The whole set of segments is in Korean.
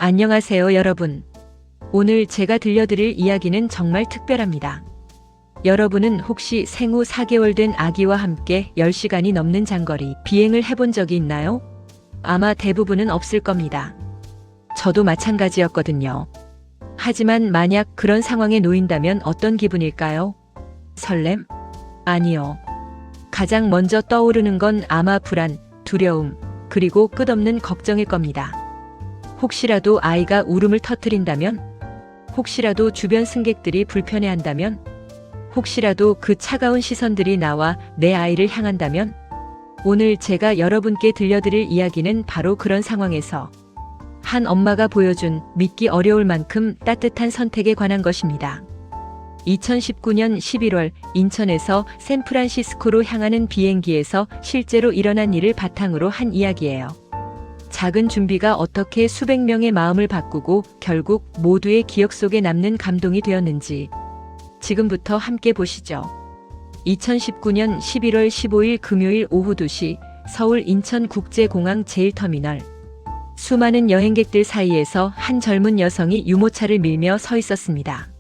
안녕하세요, 여러분. 오늘 제가 들려드릴 이야기는 정말 특별합니다. 여러분은 혹시 생후 4개월 된 아기와 함께 10시간이 넘는 장거리 비행을 해본 적이 있나요? 아마 대부분은 없을 겁니다. 저도 마찬가지였거든요. 하지만 만약 그런 상황에 놓인다면 어떤 기분일까요? 설렘? 아니요. 가장 먼저 떠오르는 건 아마 불안, 두려움, 그리고 끝없는 걱정일 겁니다. 혹시라도 아이가 울음을 터뜨린다면? 혹시라도 주변 승객들이 불편해한다면? 혹시라도 그 차가운 시선들이 나와 내 아이를 향한다면? 오늘 제가 여러분께 들려드릴 이야기는 바로 그런 상황에서 한 엄마가 보여준 믿기 어려울 만큼 따뜻한 선택에 관한 것입니다. 2019년 11월 인천에서 샌프란시스코로 향하는 비행기에서 실제로 일어난 일을 바탕으로 한 이야기예요. 작은 준비가 어떻게 수백 명의 마음을 바꾸고 결국 모두의 기억 속에 남는 감동이 되었는지 지금부터 함께 보시죠. 2019년 11월 15일 금요일 오후 2시 서울 인천국제공항 제1터미널. 수많은 여행객들 사이에서 한 젊은 여성이 유모차를 밀며 서 있었습니다.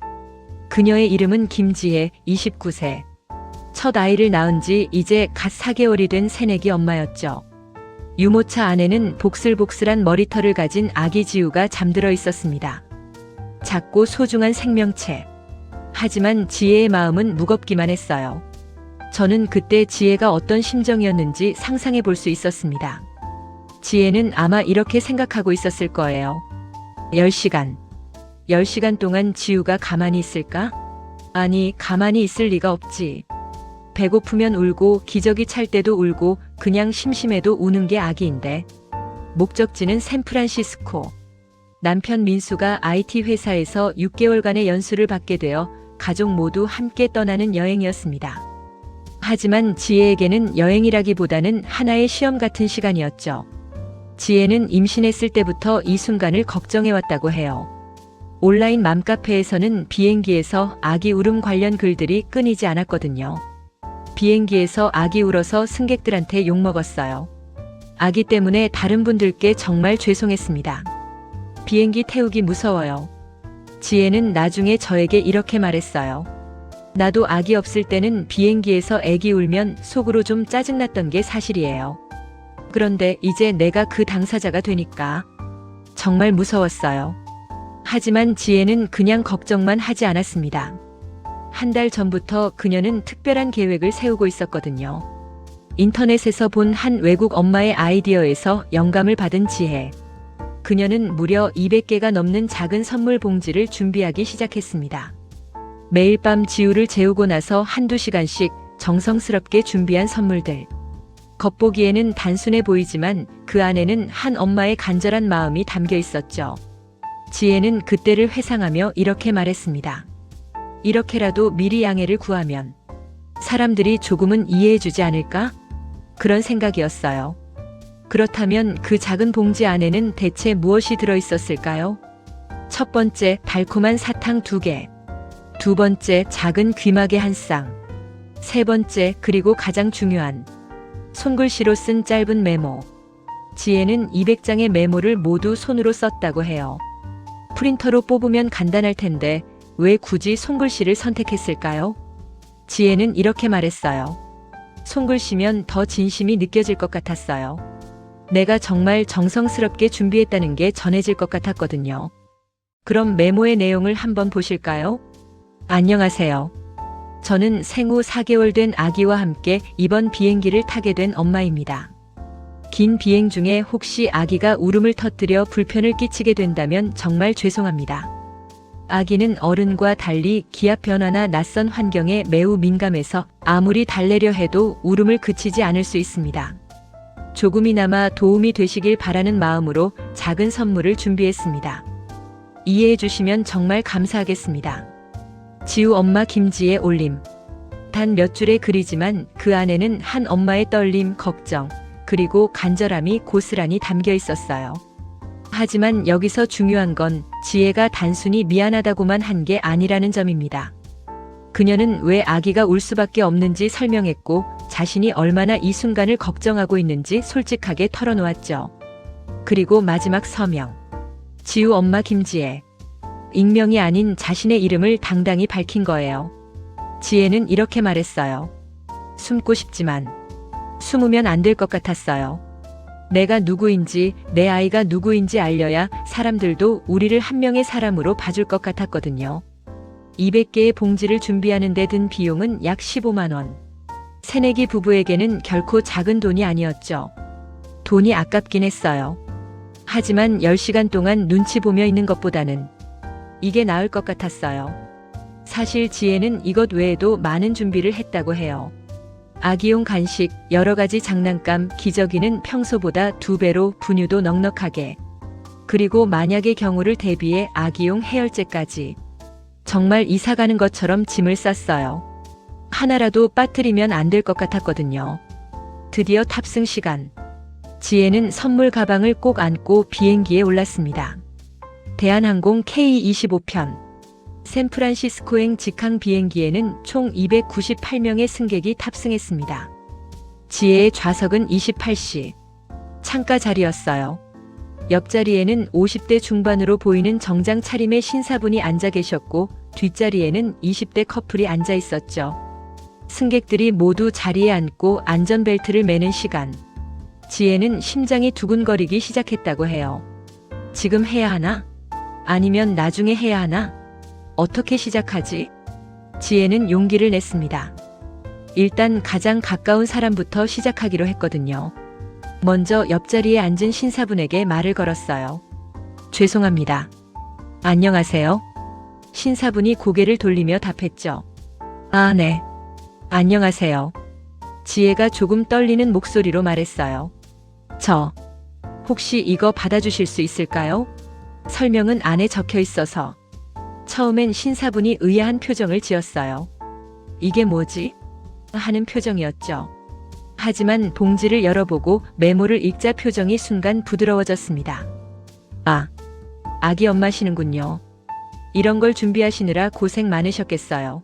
그녀의 이름은 김지혜, 29세. 첫 아이를 낳은 지 이제 갓 4개월이 된 새내기 엄마였죠. 유모차 안에는 복슬복슬한 머리털을 가진 아기 지우가 잠들어 있었습니다. 작고 소중한 생명체. 하지만 지혜의 마음은 무겁기만 했어요. 저는 그때 지혜가 어떤 심정이었는지 상상해 볼 수 있었습니다. 지혜는 아마 이렇게 생각하고 있었을 거예요. 10시간. 10시간 동안 지우가 가만히 있을까? 아니, 가만히 있을 리가 없지. 배고프면 울고 기저귀 찰 때도 울고 그냥 심심해도 우는 게 아기인데. 목적지는 샌프란시스코. 남편 민수가 IT 회사에서 6개월간의 연수를 받게 되어 가족 모두 함께 떠나는 여행이었습니다. 하지만 지혜에게는 여행이라기보다는 하나의 시험 같은 시간이었죠. 지혜는 임신했을 때부터 이 순간을 걱정해왔다고 해요. 온라인 맘카페에서는 비행기에서 아기 울음 관련 글들이 끊이지 않았거든요. 비행기에서 아기 울어서 승객들한테 욕먹었어요. 아기 때문에 다른 분들께 정말 죄송했습니다. 비행기 태우기 무서워요. 지혜는 나중에 저에게 이렇게 말했어요. 나도 아기 없을 때는 비행기에서 애기 울면 속으로 좀 짜증났던 게 사실이에요. 그런데 이제 내가 그 당사자가 되니까 정말 무서웠어요. 하지만 지혜는 그냥 걱정만 하지 않았습니다. 한 달 전부터 그녀는 특별한 계획을 세우고 있었거든요. 인터넷에서 본 한 외국 엄마의 아이디어에서 영감을 받은 지혜. 그녀는 무려 200개가 넘는 작은 선물 봉지를 준비하기 시작했습니다. 매일 밤 지우를 재우고 나서 한두 시간씩 정성스럽게 준비한 선물들. 겉보기에는 단순해 보이지만 그 안에는 한 엄마의 간절한 마음이 담겨 있었죠. 지혜는 그때를 회상하며 이렇게 말했습니다. 이렇게라도 미리 양해를 구하면 사람들이 조금은 이해해주지 않을까? 그런 생각이었어요. 그렇다면 그 작은 봉지 안에는 대체 무엇이 들어있었을까요? 첫 번째, 달콤한 사탕 2개. 두 번째, 작은 귀마개 한 쌍. 세 번째, 그리고 가장 중요한 손글씨로 쓴 짧은 메모. 지혜는 200장의 메모를 모두 손으로 썼다고 해요. 프린터로 뽑으면 간단할 텐데 왜 굳이 손글씨를 선택했을까요? 지혜는 이렇게 말했어요. 손글씨면 더 진심이 느껴질 것 같았어요. 내가 정말 정성스럽게 준비했다는 게 전해질 것 같았거든요. 그럼 메모의 내용을 한번 보실까요? 안녕하세요. 저는 생후 4개월 된 아기와 함께 이번 비행기를 타게 된 엄마입니다. 긴 비행 중에 혹시 아기가 울음을 터뜨려 불편을 끼치게 된다면 정말 죄송합니다. 아기는 어른과 달리 기압 변화나 낯선 환경에 매우 민감해서 아무리 달래려 해도 울음을 그치지 않을 수 있습니다. 조금이나마 도움이 되시길 바라는 마음으로 작은 선물을 준비했습니다. 이해해 주시면 정말 감사하겠습니다. 지우 엄마 김지혜 올림. 단 몇 줄의 글이지만 그 안에는 한 엄마의 떨림, 걱정, 그리고 간절함이 고스란히 담겨 있었어요. 하지만 여기서 중요한 건 지혜가 단순히 미안하다고만 한 게 아니라는 점입니다. 그녀는 왜 아기가 울 수밖에 없는지 설명했고 자신이 얼마나 이 순간을 걱정하고 있는지 솔직하게 털어놓았죠. 그리고 마지막 서명. 지우 엄마 김지혜. 익명이 아닌 자신의 이름을 당당히 밝힌 거예요. 지혜는 이렇게 말했어요. 숨고 싶지만 숨으면 안 될 것 같았어요. 내가 누구인지, 내 아이가 누구인지 알려야 사람들도 우리를 한 명의 사람으로 봐줄 것 같았거든요. 200개의 봉지를 준비하는 데 든 비용은 약 15만 원. 새내기 부부에게는 결코 작은 돈이 아니었죠. 돈이 아깝긴 했어요. 하지만 10시간 동안 눈치 보며 있는 것보다는 이게 나을 것 같았어요. 사실 지혜는 이것 외에도 많은 준비를 했다고 해요. 아기용 간식, 여러 가지 장난감, 기저귀는 평소보다 2배로 분유도 넉넉하게. 그리고 만약의 경우를 대비해 아기용 해열제까지. 정말 이사 가는 것처럼 짐을 쌌어요. 하나라도 빠뜨리면 안 될 것 같았거든요. 드디어 탑승 시간. 지혜는 선물 가방을 꼭 안고 비행기에 올랐습니다. 대한항공 K25편. 샌프란시스코행 직항 비행기에는 총 298명의 승객이 탑승했습니다. 지혜의 좌석은 28시. 창가 자리였어요. 옆자리에는 50대 중반으로 보이는 정장 차림의 신사분이 앉아 계셨고 뒷자리에는 20대 커플이 앉아 있었죠. 승객들이 모두 자리에 앉고 안전벨트를 매는 시간. 지혜는 심장이 두근거리기 시작했다고 해요. 지금 해야 하나? 아니면 나중에 해야 하나? 어떻게 시작하지? 지혜는 용기를 냈습니다. 일단 가장 가까운 사람부터 시작하기로 했거든요. 먼저 옆자리에 앉은 신사분에게 말을 걸었어요. 죄송합니다. 안녕하세요. 신사분이 고개를 돌리며 답했죠. 아, 네. 안녕하세요. 지혜가 조금 떨리는 목소리로 말했어요. 혹시 이거 받아주실 수 있을까요? 설명은 안에 적혀 있어서. 처음엔 신사분이 의아한 표정을 지었어요. 이게 뭐지? 하는 표정이었죠. 하지만 봉지를 열어보고 메모를 읽자 표정이 순간 부드러워졌습니다. 아, 아기 엄마시는군요. 이런 걸 준비하시느라 고생 많으셨겠어요.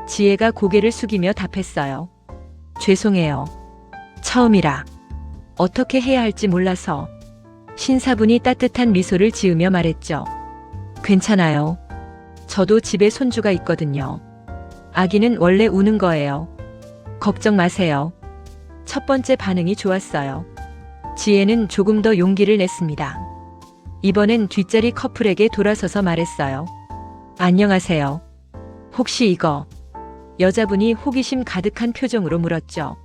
지혜가 고개를 숙이며 답했어요. 죄송해요. 처음이라. 어떻게 해야 할지 몰라서. 신사분이 따뜻한 미소를 지으며 말했죠. 괜찮아요. 저도 집에 손주가 있거든요. 아기는 원래 우는 거예요. 걱정 마세요. 첫 번째 반응이 좋았어요. 지혜는 조금 더 용기를 냈습니다. 이번엔 뒷자리 커플에게 돌아서서 말했어요. 안녕하세요. 혹시 이거? 여자분이 호기심 가득한 표정으로 물었죠.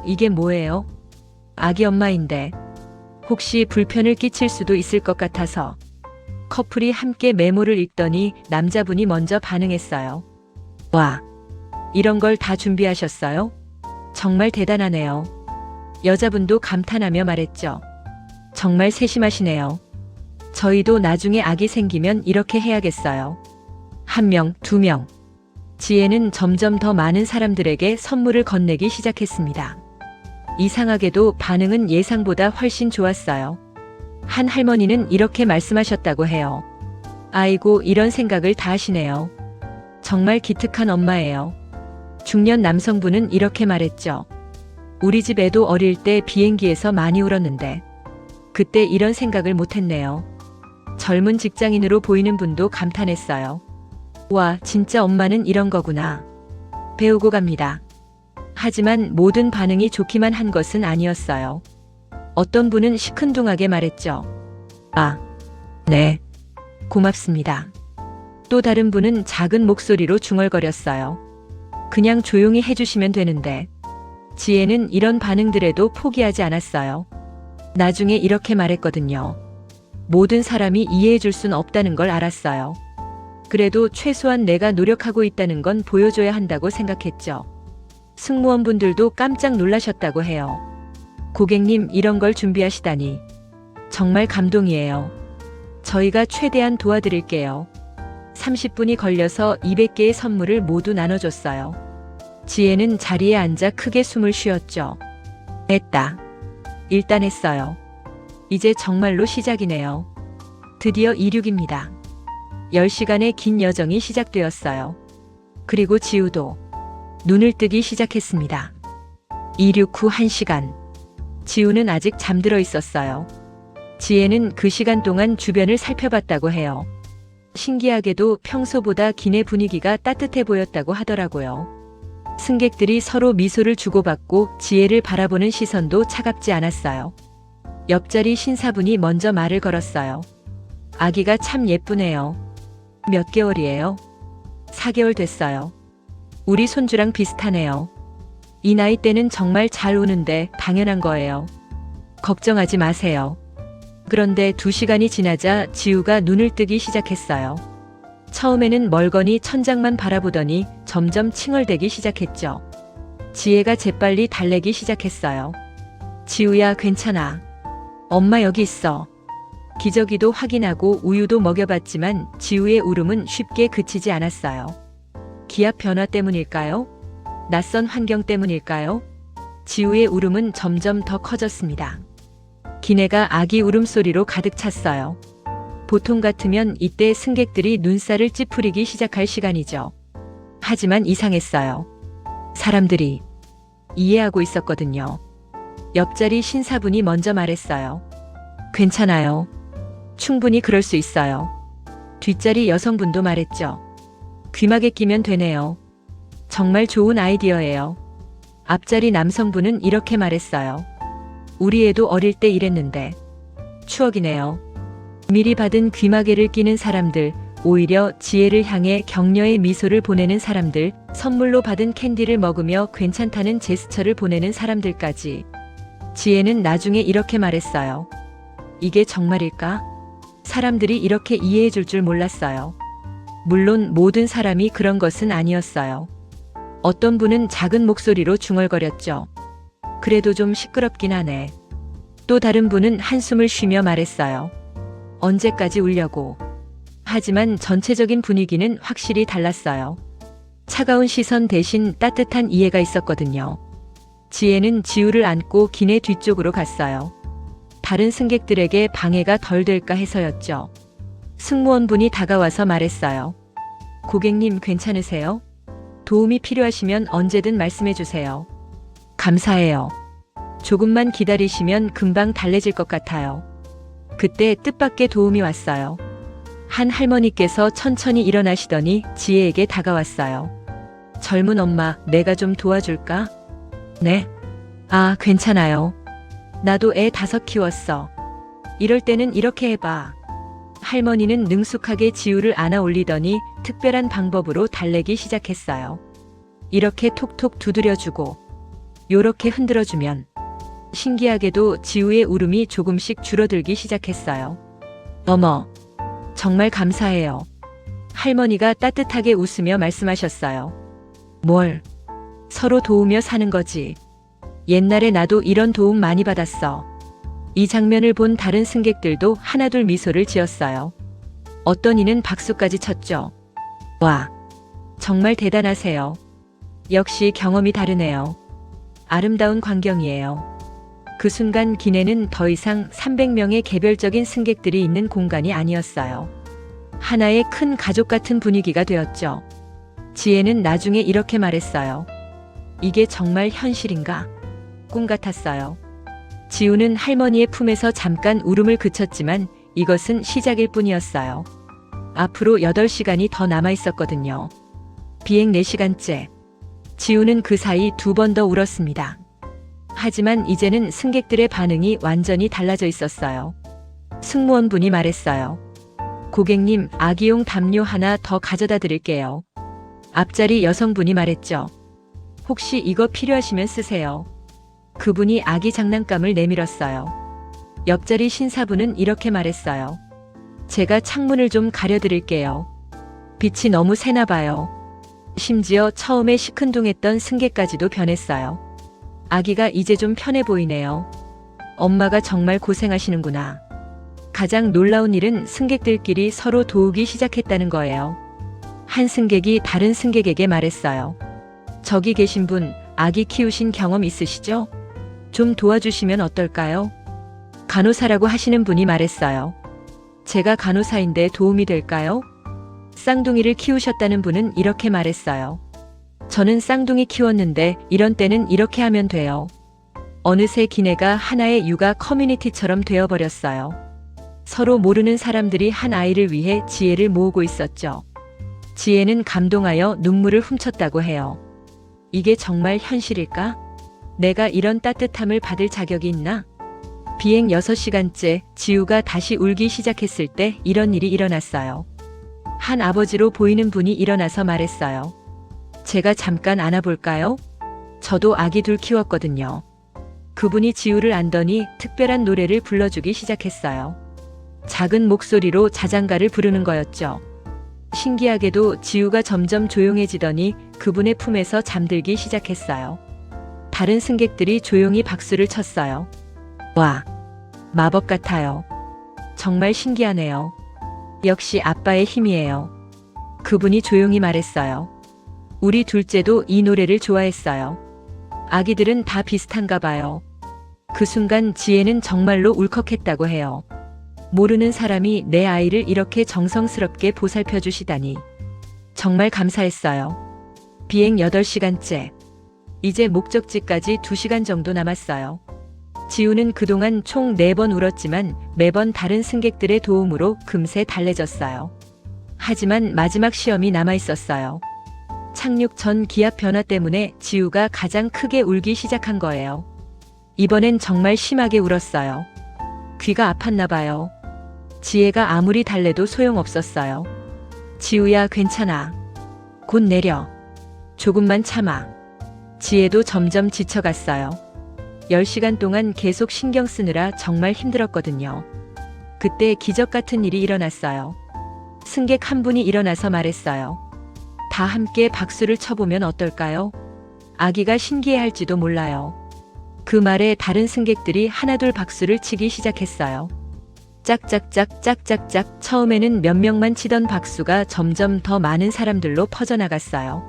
이게 뭐예요? 아기 엄마인데. 혹시 불편을 끼칠 수도 있을 것 같아서. 커플이 함께 메모를 읽더니 남자분이 먼저 반응했어요. 와, 이런 걸 다 준비하셨어요? 정말 대단하네요. 여자분도 감탄하며 말했죠. 정말 세심하시네요. 저희도 나중에 아기 생기면 이렇게 해야겠어요. 1명, 2명. 지혜는 점점 더 많은 사람들에게 선물을 건네기 시작했습니다. 이상하게도 반응은 예상보다 훨씬 좋았어요. 한 할머니는 이렇게 말씀하셨다고 해요. 아이고, 이런 생각을 다 하시네요. 정말 기특한 엄마예요. 중년 남성분은 이렇게 말했죠. 우리 집 애도 어릴 때 비행기에서 많이 울었는데 그때 이런 생각을 못했네요. 젊은 직장인으로 보이는 분도 감탄했어요. 와, 진짜 엄마는 이런 거구나. 배우고 갑니다. 하지만 모든 반응이 좋기만 한 것은 아니었어요. 어떤 분은 시큰둥하게 말했죠. 아, 네. 고맙습니다. 또 다른 분은 작은 목소리로 중얼거렸어요. 그냥 조용히 해주시면 되는데. 지혜는 이런 반응들에도 포기하지 않았어요. 나중에 이렇게 말했거든요. 모든 사람이 이해해줄 순 없다는 걸 알았어요. 그래도 최소한 내가 노력하고 있다는 건 보여줘야 한다고 생각했죠. 승무원분들도 깜짝 놀라셨다고 해요. 고객님, 이런 걸 준비하시다니. 정말 감동이에요. 저희가 최대한 도와드릴게요. 30분이 걸려서 200개의 선물을 모두 나눠줬어요. 지혜는 자리에 앉아 크게 숨을 쉬었죠. 했다. 일단 했어요. 이제 정말로 시작이네요. 드디어 이륙입니다. 10시간의 긴 여정이 시작되었어요. 그리고 지우도 눈을 뜨기 시작했습니다. 이륙 후 1시간. 지우는 아직 잠들어 있었어요. 지혜는 그 시간 동안 주변을 살펴봤다고 해요. 신기하게도 평소보다 기내 분위기가 따뜻해 보였다고 하더라고요. 승객들이 서로 미소를 주고받고 지혜를 바라보는 시선도 차갑지 않았어요. 옆자리 신사분이 먼저 말을 걸었어요. 아기가 참 예쁘네요. 몇 개월이에요? 4개월 됐어요. 우리 손주랑 비슷하네요. 이 나이 때는 정말 잘 우는데 당연한 거예요. 걱정하지 마세요. 그런데 2시간이 지나자 지우가 눈을 뜨기 시작했어요. 처음에는 멀거니 천장만 바라보더니 점점 칭얼대기 시작했죠. 지혜가 재빨리 달래기 시작했어요. 지우야, 괜찮아. 엄마 여기 있어. 기저귀도 확인하고 우유도 먹여봤지만 지우의 울음은 쉽게 그치지 않았어요. 기압 변화 때문일까요? 낯선 환경 때문일까요? 지우의 울음은 점점 더 커졌습니다. 기내가 아기 울음소리로 가득 찼어요. 보통 같으면 이때 승객들이 눈살을 찌푸리기 시작할 시간이죠. 하지만 이상했어요. 사람들이 이해하고 있었거든요. 옆자리 신사분이 먼저 말했어요. 괜찮아요. 충분히 그럴 수 있어요. 뒷자리 여성분도 말했죠. 귀마개 끼면 되네요. 정말 좋은 아이디어예요. 앞자리 남성분은 이렇게 말했어요. 우리 애도 어릴 때 이랬는데. 추억이네요. 미리 받은 귀마개를 끼는 사람들, 오히려 지혜를 향해 격려의 미소를 보내는 사람들, 선물로 받은 캔디를 먹으며 괜찮다는 제스처를 보내는 사람들까지. 지혜는 나중에 이렇게 말했어요. 이게 정말일까? 사람들이 이렇게 이해해 줄 줄 몰랐어요. 물론 모든 사람이 그런 것은 아니었어요. 어떤 분은 작은 목소리로 중얼거렸죠. 그래도 좀 시끄럽긴 하네. 또 다른 분은 한숨을 쉬며 말했어요. 언제까지 울려고. 하지만 전체적인 분위기는 확실히 달랐어요. 차가운 시선 대신 따뜻한 이해가 있었거든요. 지혜는 지우를 안고 기내 뒤쪽으로 갔어요. 다른 승객들에게 방해가 덜 될까 해서였죠. 승무원분이 다가와서 말했어요. 고객님 괜찮으세요? 도움이 필요하시면 언제든 말씀해 주세요. 감사해요. 조금만 기다리시면 금방 달래질 것 같아요. 그때 뜻밖의 도움이 왔어요. 한 할머니께서 천천히 일어나시더니 지혜에게 다가왔어요. 젊은 엄마, 내가 좀 도와줄까? 네. 아, 괜찮아요. 나도 애 5 키웠어. 이럴 때는 이렇게 해봐. 할머니는 능숙하게 지우를 안아 올리더니 특별한 방법으로 달래기 시작했어요. 이렇게 톡톡 두드려주고 요렇게 흔들어주면 신기하게도 지우의 울음이 조금씩 줄어들기 시작했어요. 어머, 정말 감사해요. 할머니가 따뜻하게 웃으며 말씀하셨어요. 뭘? 서로 도우며 사는 거지. 옛날에 나도 이런 도움 많이 받았어. 이 장면을 본 다른 승객들도 하나둘 미소를 지었어요. 어떤 이는 박수까지 쳤죠. 와, 정말 대단하세요. 역시 경험이 다르네요. 아름다운 광경이에요. 그 순간 기내는 더 이상 300명의 개별적인 승객들이 있는 공간이 아니었어요. 하나의 큰 가족 같은 분위기가 되었죠. 지혜는 나중에 이렇게 말했어요. 이게 정말 현실인가? 꿈 같았어요. 지우는 할머니의 품에서 잠깐 울음을 그쳤지만 이것은 시작일 뿐이었어요. 앞으로 8시간이 더 남아 있었거든요. 비행 4시간째. 지우는 그 사이 2번 더 울었습니다. 하지만 이제는 승객들의 반응이 완전히 달라져 있었어요. 승무원분이 말했어요. 고객님, 아기용 담요 하나 더 가져다 드릴게요. 앞자리 여성분이 말했죠. 혹시 이거 필요하시면 쓰세요. 그분이 아기 장난감을 내밀었어요. 옆자리 신사분은 이렇게 말했어요. 제가 창문을 좀 가려드릴게요. 빛이 너무 세나 봐요. 심지어 처음에 시큰둥했던 승객까지도 변했어요. 아기가 이제 좀 편해 보이네요. 엄마가 정말 고생하시는구나. 가장 놀라운 일은 승객들끼리 서로 도우기 시작했다는 거예요. 한 승객이 다른 승객에게 말했어요. 저기 계신 분, 아기 키우신 경험 있으시죠? 좀 도와주시면 어떨까요? 간호사라고 하시는 분이 말했어요. 제가 간호사인데 도움이 될까요? 쌍둥이를 키우셨다는 분은 이렇게 말했어요. 저는 쌍둥이 키웠는데 이런 때는 이렇게 하면 돼요. 어느새 기내가 하나의 육아 커뮤니티처럼 되어버렸어요. 서로 모르는 사람들이 한 아이를 위해 지혜를 모으고 있었죠. 지혜는 감동하여 눈물을 훔쳤다고 해요. 이게 정말 현실일까? 내가 이런 따뜻함을 받을 자격이 있나? 비행 6시간째 지우가 다시 울기 시작했을 때 이런 일이 일어났어요. 한 아버지로 보이는 분이 일어나서 말했어요. 제가 잠깐 안아볼까요? 저도 아기 둘 키웠거든요. 그분이 지우를 안더니 특별한 노래를 불러주기 시작했어요. 작은 목소리로 자장가를 부르는 거였죠. 신기하게도 지우가 점점 조용해지더니 그분의 품에서 잠들기 시작했어요. 다른 승객들이 조용히 박수를 쳤어요. 와, 마법 같아요. 정말 신기하네요. 역시 아빠의 힘이에요. 그분이 조용히 말했어요. 우리 둘째도 이 노래를 좋아했어요. 아기들은 다 비슷한가 봐요. 그 순간 지혜는 정말로 울컥했다고 해요. 모르는 사람이 내 아이를 이렇게 정성스럽게 보살펴 주시다니. 정말 감사했어요. 비행 8시간째. 이제 목적지까지 2시간 정도 남았어요. 지우는 그동안 총 4번 울었지만 매번 다른 승객들의 도움으로 금세 달래졌어요. 하지만 마지막 시험이 남아 있었어요. 착륙 전 기압 변화 때문에 지우가 가장 크게 울기 시작한 거예요. 이번엔 정말 심하게 울었어요. 귀가 아팠나 봐요. 지혜가 아무리 달래도 소용없었어요. 지우야, 괜찮아. 곧 내려. 조금만 참아. 지혜도 점점 지쳐갔어요. 10시간 동안 계속 신경 쓰느라 정말 힘들었거든요. 그때 기적 같은 일이 일어났어요. 승객 한 분이 일어나서 말했어요. 다 함께 박수를 쳐보면 어떨까요? 아기가 신기해할지도 몰라요. 그 말에 다른 승객들이 하나둘 박수를 치기 시작했어요. 짝짝짝 짝짝짝. 처음에는 몇 명만 치던 박수가 점점 더 많은 사람들로 퍼져나갔어요.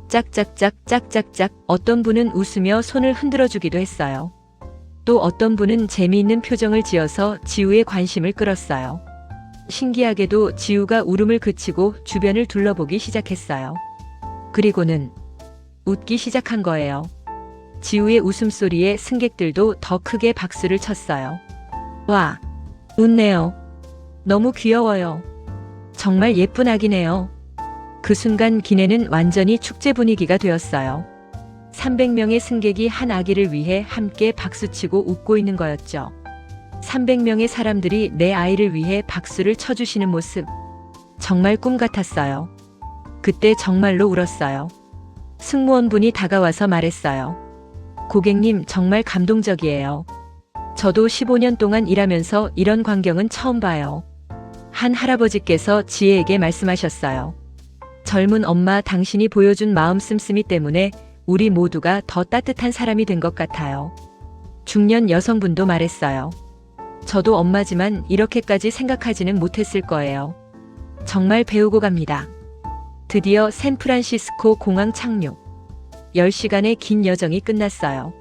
짝짝짝 짝짝짝. 어떤 분은 웃으며 손을 흔들어 주기도 했어요. 또 어떤 분은 재미있는 표정을 지어서 지우의 관심을 끌었어요. 신기하게도 지우가 울음을 그치고 주변을 둘러보기 시작했어요. 그리고는 웃기 시작한 거예요. 지우의 웃음소리에 승객들도 더 크게 박수를 쳤어요. 와, 웃네요. 너무 귀여워요. 정말 예쁜 아기네요. 그 순간 기내는 완전히 축제 분위기가 되었어요. 300명의 승객이 한 아기를 위해 함께 박수치고 웃고 있는 거였죠. 300명의 사람들이 내 아이를 위해 박수를 쳐주시는 모습. 정말 꿈 같았어요. 그때 정말로 울었어요. 승무원분이 다가와서 말했어요. 고객님, 정말 감동적이에요. 저도 15년 동안 일하면서 이런 광경은 처음 봐요. 한 할아버지께서 지혜에게 말씀하셨어요. 젊은 엄마, 당신이 보여준 마음 씀씀이 때문에 우리 모두가 더 따뜻한 사람이 된 것 같아요. 중년 여성분도 말했어요. 저도 엄마지만 이렇게까지 생각하지는 못했을 거예요. 정말 배우고 갑니다. 드디어 샌프란시스코 공항 착륙. 10시간의 긴 여정이 끝났어요.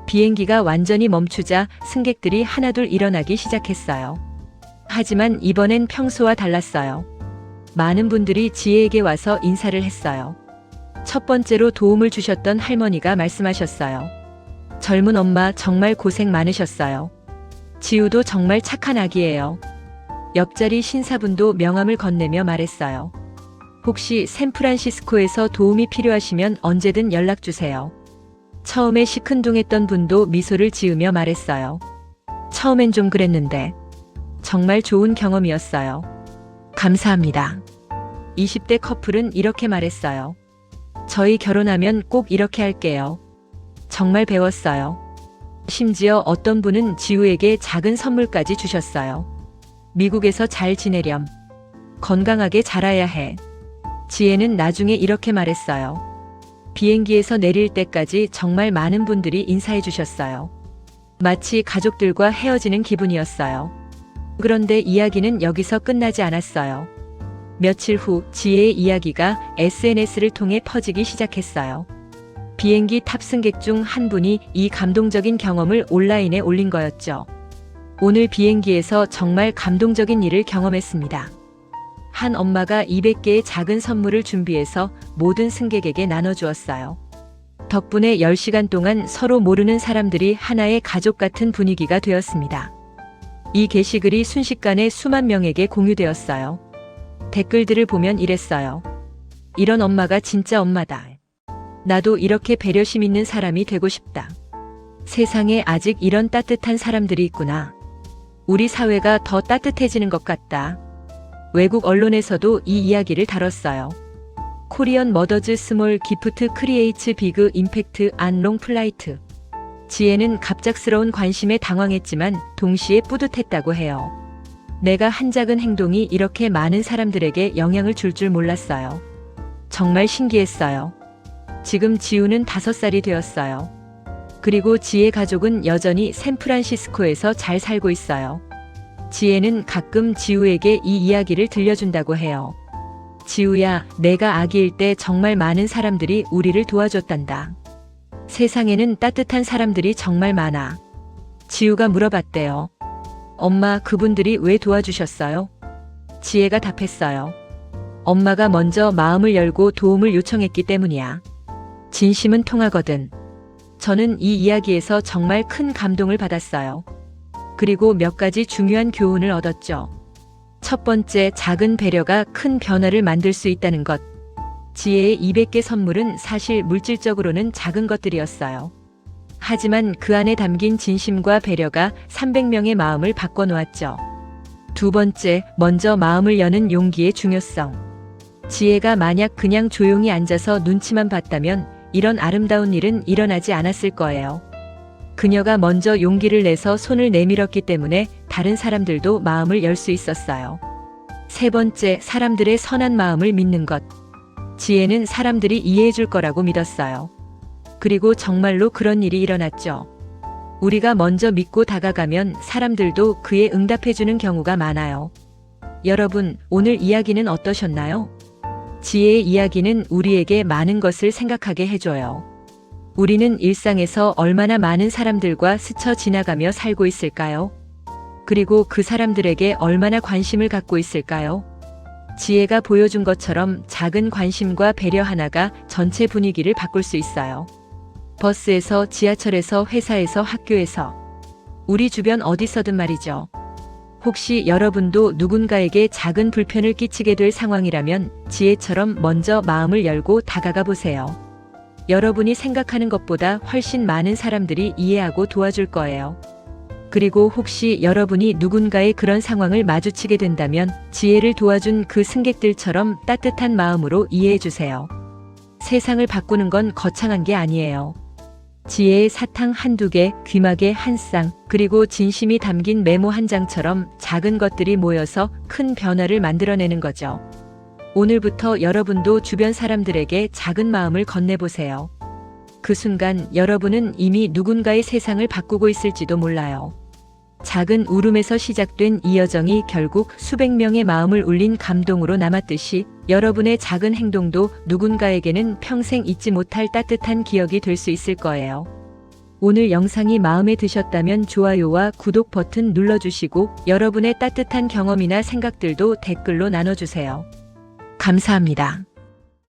비행기가 완전히 멈추자 승객들이 하나둘 일어나기 시작했어요. 하지만 이번엔 평소와 달랐어요. 많은 분들이 지혜에게 와서 인사를 했어요. 첫 번째로 도움을 주셨던 할머니가 말씀하셨어요. 젊은 엄마, 정말 고생 많으셨어요. 지우도 정말 착한 아기예요. 옆자리 신사분도 명함을 건네며 말했어요. 혹시 샌프란시스코에서 도움이 필요하시면 언제든 연락주세요. 처음에 시큰둥했던 분도 미소를 지으며 말했어요. 처음엔 좀 그랬는데 정말 좋은 경험이었어요. 감사합니다. 20대 커플은 이렇게 말했어요. 저희 결혼하면 꼭 이렇게 할게요. 정말 배웠어요. 심지어 어떤 분은 지우에게 작은 선물까지 주셨어요. 미국에서 잘 지내렴. 건강하게 자라야 해. 지혜는 나중에 이렇게 말했어요. 비행기에서 내릴 때까지 정말 많은 분들이 인사해 주셨어요. 마치 가족들과 헤어지는 기분이었어요. 그런데 이야기는 여기서 끝나지 않았어요. 며칠 후 지혜의 이야기가 SNS를 통해 퍼지기 시작했어요. 비행기 탑승객 중 한 분이 이 감동적인 경험을 온라인에 올린 거였죠. 오늘 비행기에서 정말 감동적인 일을 경험했습니다. 한 엄마가 200개의 작은 선물을 준비해서 모든 승객에게 나눠주었어요. 덕분에 10시간 동안 서로 모르는 사람들이 하나의 가족 같은 분위기가 되었습니다. 이 게시글이 순식간에 수만 명에게 공유되었어요. 댓글들을 보면 이랬어요. 이런 엄마가 진짜 엄마다. 나도 이렇게 배려심 있는 사람이 되고 싶다. 세상에 아직 이런 따뜻한 사람들이 있구나. 우리 사회가 더 따뜻해지는 것 같다. 외국 언론에서도 이 이야기를 다뤘어요. 코리안 머더즈 스몰 기프트 크리에이츠 비그 임팩트 안 롱 플라이트. 지혜는 갑작스러운 관심에 당황했지만 동시에 뿌듯했다고 해요. 내가 한 작은 행동이 이렇게 많은 사람들에게 영향을 줄 줄 몰랐어요. 정말 신기했어요. 지금 지우는 5살이 되었어요. 그리고 지혜 가족은 여전히 샌프란시스코에서 잘 살고 있어요. 지혜는 가끔 지우에게 이 이야기를 들려준다고 해요. 지우야, 내가 아기일 때 정말 많은 사람들이 우리를 도와줬단다. 세상에는 따뜻한 사람들이 정말 많아. 지우가 물어봤대요. 엄마, 그분들이 왜 도와주셨어요? 지혜가 답했어요. 엄마가 먼저 마음을 열고 도움을 요청했기 때문이야. 진심은 통하거든. 저는 이 이야기에서 정말 큰 감동을 받았어요. 그리고 몇 가지 중요한 교훈을 얻었죠. 첫 번째, 작은 배려가 큰 변화를 만들 수 있다는 것. 지혜의 200개 선물은 사실 물질적으로는 작은 것들이었어요. 하지만 그 안에 담긴 진심과 배려가 300명의 마음을 바꿔놓았죠. 두 번째, 먼저 마음을 여는 용기의 중요성. 지혜가 만약 그냥 조용히 앉아서 눈치만 봤다면 이런 아름다운 일은 일어나지 않았을 거예요. 그녀가 먼저 용기를 내서 손을 내밀었기 때문에 다른 사람들도 마음을 열 수 있었어요. 세 번째, 사람들의 선한 마음을 믿는 것. 지혜는 사람들이 이해해 줄 거라고 믿었어요. 그리고 정말로 그런 일이 일어났죠. 우리가 먼저 믿고 다가가면 사람들도 그에 응답해 주는 경우가 많아요. 여러분, 오늘 이야기는 어떠셨나요? 지혜의 이야기는 우리에게 많은 것을 생각하게 해줘요. 우리는 일상에서 얼마나 많은 사람들과 스쳐 지나가며 살고 있을까요? 그리고 그 사람들에게 얼마나 관심을 갖고 있을까요? 지혜가 보여준 것처럼 작은 관심과 배려 하나가 전체 분위기를 바꿀 수 있어요. 버스에서, 지하철에서, 회사에서, 학교에서, 우리 주변 어디서든 말이죠. 혹시 여러분도 누군가에게 작은 불편을 끼치게 될 상황이라면 지혜처럼 먼저 마음을 열고 다가가 보세요. 여러분이 생각하는 것보다 훨씬 많은 사람들이 이해하고 도와줄 거예요. 그리고 혹시 여러분이 누군가의 그런 상황을 마주치게 된다면 지혜를 도와준 그 승객들처럼 따뜻한 마음으로 이해해 주세요. 세상을 바꾸는 건 거창한 게 아니에요. 지혜의 사탕 한두 개, 귀마개 한 쌍, 그리고 진심이 담긴 메모 한 장처럼 작은 것들이 모여서 큰 변화를 만들어내는 거죠. 오늘부터 여러분도 주변 사람들에게 작은 마음을 건네보세요. 그 순간 여러분은 이미 누군가의 세상을 바꾸고 있을지도 몰라요. 작은 울음에서 시작된 이 여정이 결국 수백 명의 마음을 울린 감동으로 남았듯이 여러분의 작은 행동도 누군가에게는 평생 잊지 못할 따뜻한 기억이 될 수 있을 거예요. 오늘 영상이 마음에 드셨다면 좋아요와 구독 버튼 눌러주시고 여러분의 따뜻한 경험이나 생각들도 댓글로 나눠주세요. 감사합니다.